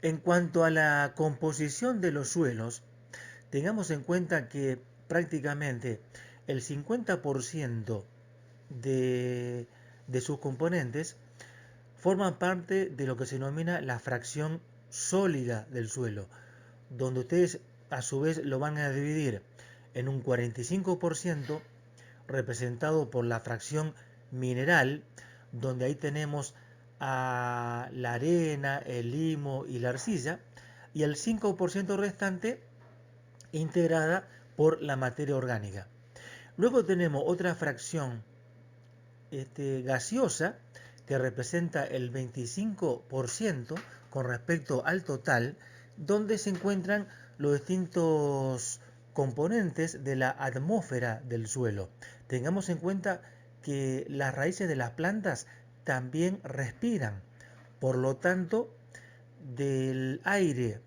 En cuanto a la composición de los suelos, tengamos en cuenta que prácticamente el 50% de, de sus componentes forman parte de lo que se denomina la fracción sólida del suelo, donde ustedes a su vez lo van a dividir en un 45% representado por la fracción mineral, donde ahí tenemos a la arena, el limo y la arcilla, y el 5% restante integrada por la materia orgánica. Luego tenemos otra fracción gaseosa que representa el 25% con respecto al total, donde se encuentran los distintos componentes de la atmósfera del suelo. Tengamos en cuenta que las raíces de las plantas también respiran, por lo tanto, del aire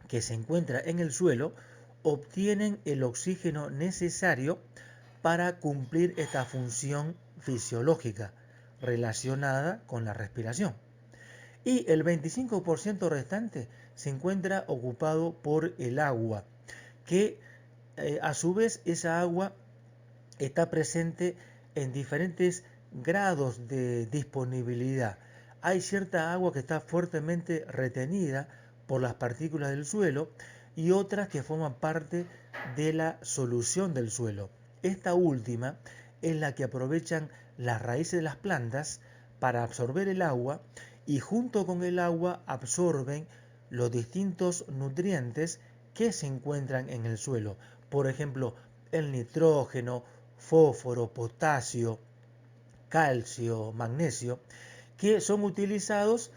que se encuentra en el suelo obtienen el oxígeno necesario para cumplir esta función fisiológica relacionada con la respiración. Y el 25% restante se encuentra ocupado por el agua, que a su vez esa agua está presente en diferentes grados de disponibilidad. Hay cierta agua que está fuertemente retenida por las partículas del suelo y otras que forman parte de la solución del suelo. Esta última es la que aprovechan las raíces de las plantas para absorber el agua y junto con el agua absorben los distintos nutrientes que se encuentran en el suelo. Por ejemplo, el nitrógeno, fósforo, potasio, calcio, magnesio, que son utilizados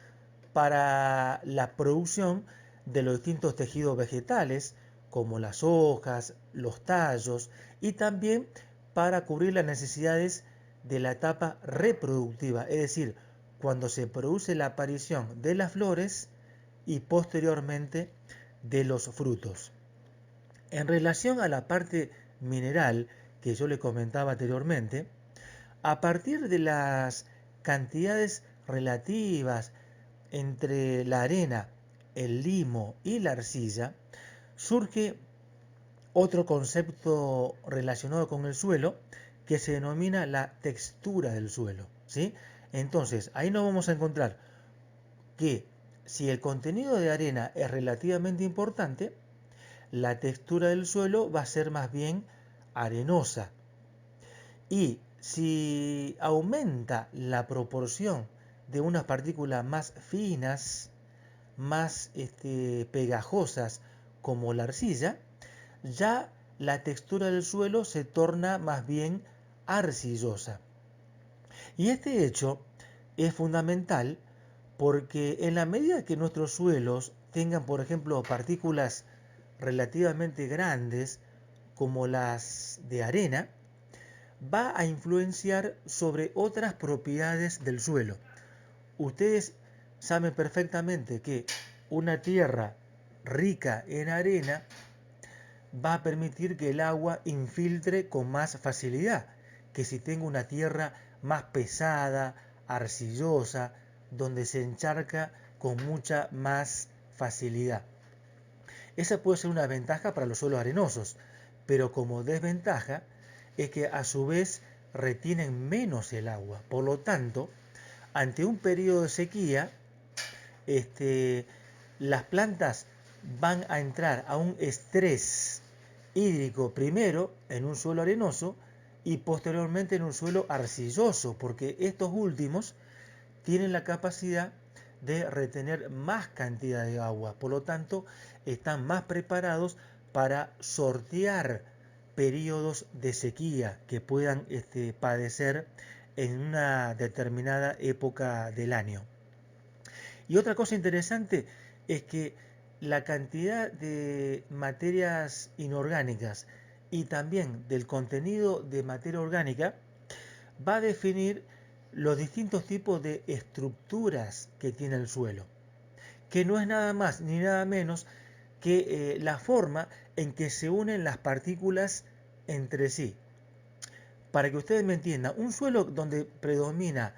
para la producción de los distintos tejidos vegetales, como las hojas, los tallos, y también para cubrir las necesidades de la etapa reproductiva, es decir, cuando se produce la aparición de las flores y posteriormente de los frutos. En relación a la parte mineral que yo le comentaba anteriormente, a partir de las cantidades relativas entre la arena, el limo y la arcilla, surge otro concepto relacionado con el suelo que se denomina la textura del suelo, ¿sí? Entonces, ahí nos vamos a encontrar que si el contenido de arena es relativamente importante, la textura del suelo va a ser más bien arenosa. Y si aumenta la proporción de unas partículas más finas, más pegajosas como la arcilla, ya la textura del suelo se torna más bien arcillosa. Y este hecho es fundamental porque en la medida que nuestros suelos tengan, por ejemplo, partículas relativamente grandes como las de arena, va a influenciar sobre otras propiedades del suelo. Ustedes saben perfectamente que una tierra rica en arena va a permitir que el agua infiltre con más facilidad que si tengo una tierra más pesada, arcillosa, donde se encharca con mucha más facilidad. Esa puede ser una ventaja para los suelos arenosos, pero como desventaja es que a su vez retienen menos el agua. Por lo tanto, ante un periodo de sequía, las plantas van a entrar a un estrés hídrico primero en un suelo arenoso y posteriormente en un suelo arcilloso, porque estos últimos tienen la capacidad de retener más cantidad de agua, por lo tanto están más preparados para sortear periodos de sequía que puedan padecer en una determinada época del año. Y otra cosa interesante es que la cantidad de materias inorgánicas y también del contenido de materia orgánica va a definir los distintos tipos de estructuras que tiene el suelo, que no es nada más ni nada menos que la forma en que se unen las partículas entre sí. Para que ustedes me entiendan, un suelo donde predomina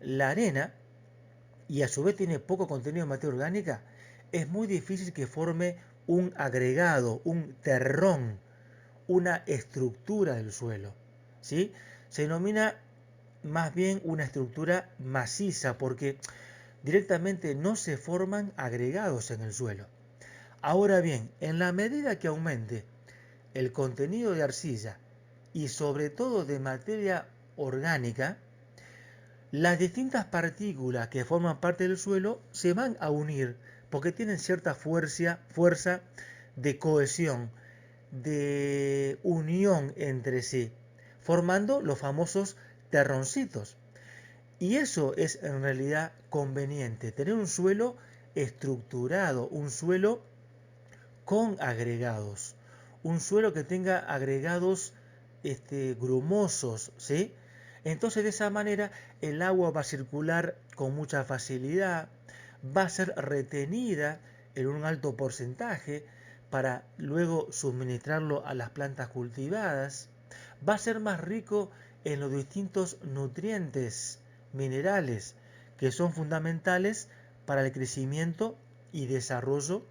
la arena y a su vez tiene poco contenido de materia orgánica, es muy difícil que forme un agregado, un terrón, una estructura del suelo, ¿sí? Se denomina más bien una estructura maciza porque directamente no se forman agregados en el suelo. Ahora bien, en la medida que aumente el contenido de arcilla y sobre todo de materia orgánica, las distintas partículas que forman parte del suelo se van a unir porque tienen cierta fuerza de cohesión, de unión entre sí, formando los famosos terroncitos. Y eso es en realidad conveniente, tener un suelo estructurado, un suelo con agregados, un suelo que tenga agregados grumosos, ¿sí? Entonces de esa manera el agua va a circular con mucha facilidad, va a ser retenida en un alto porcentaje para luego suministrarlo a las plantas cultivadas, va a ser más rico en los distintos nutrientes, minerales, que son fundamentales para el crecimiento y desarrollo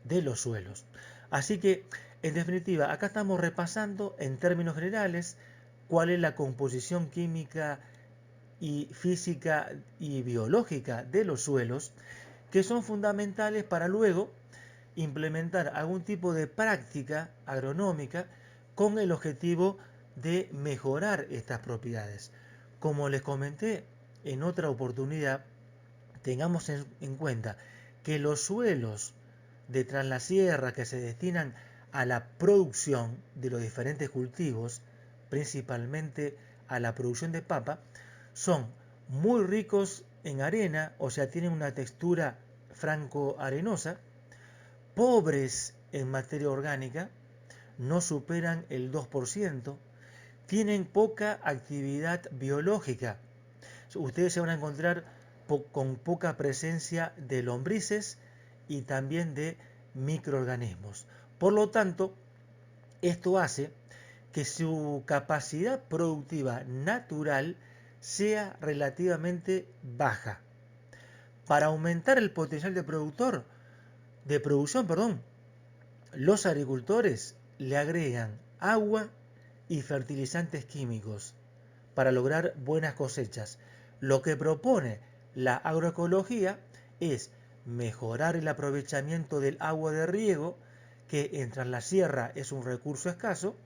de los suelos. Así que, en definitiva, acá estamos repasando en términos generales cuál es la composición química y física y biológica de los suelos, que son fundamentales para luego implementar algún tipo de práctica agronómica con el objetivo de mejorar estas propiedades. Como les comenté en otra oportunidad, tengamos en cuenta que los suelos de tras la sierra que se destinan a la producción de los diferentes cultivos, principalmente a la producción de papa, son muy ricos en arena, o sea, tienen una textura franco-arenosa, pobres en materia orgánica, no superan el 2%, tienen poca actividad biológica. Ustedes se van a encontrar con poca presencia de lombrices y también de microorganismos. Por lo tanto, esto hace que su capacidad productiva natural sea relativamente baja. Para aumentar el potencial de producción, los agricultores le agregan agua y fertilizantes químicos para lograr buenas cosechas. Lo que propone la agroecología es mejorar el aprovechamiento del agua de riego, que en la sierra es un recurso escaso,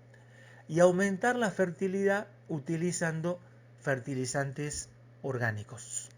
y aumentar la fertilidad utilizando fertilizantes orgánicos.